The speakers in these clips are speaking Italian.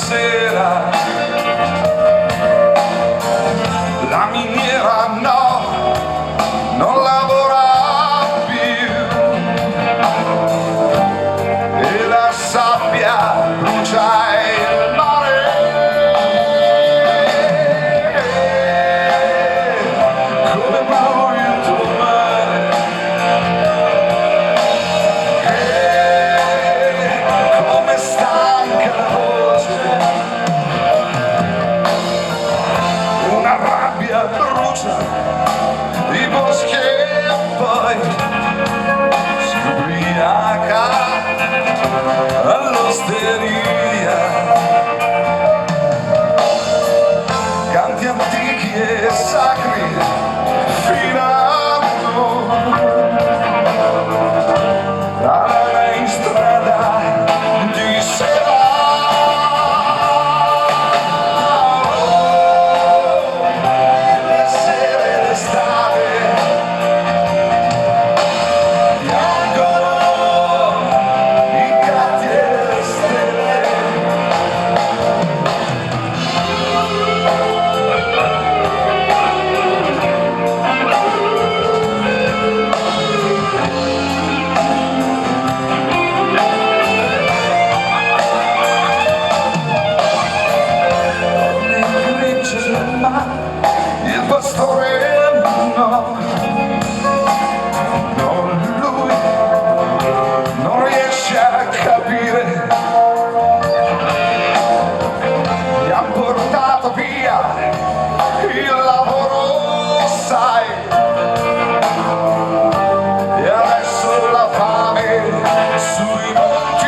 sera. La miniera no, non lavora più e la sabbia brucia il mare. Come blu il tuo mare, come stanca la voce, una rabbia brucia i boschi e poi si ubriaca all'osteria. Canti antichi e sacri fino a in strada di sera. Le sere d'estate piangono i gatti e le stelle. Il pastore no, lui non riesce a capire. Gli han portato via il lavoro, sai, e adesso la fame sui monti.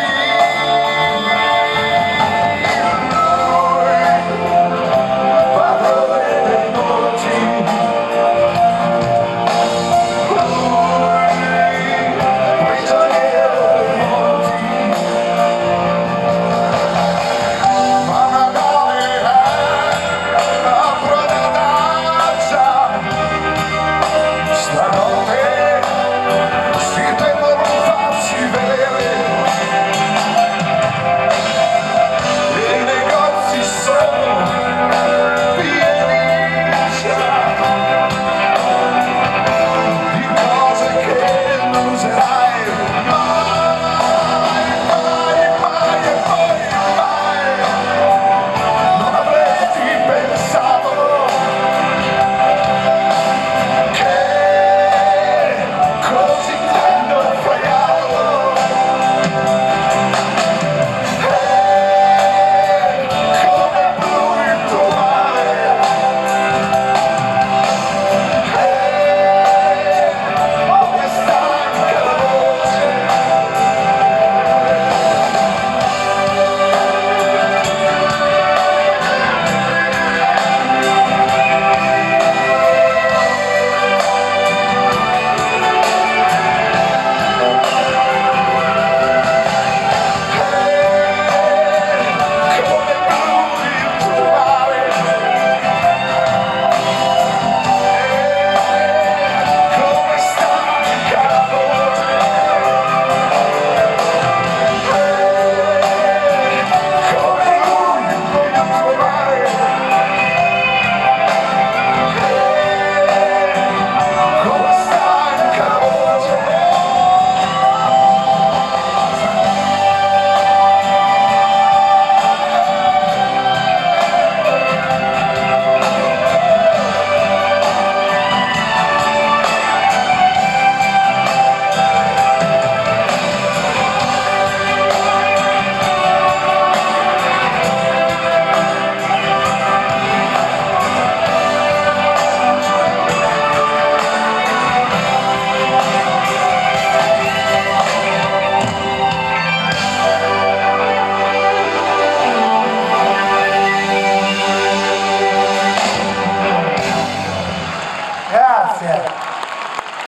Grazie.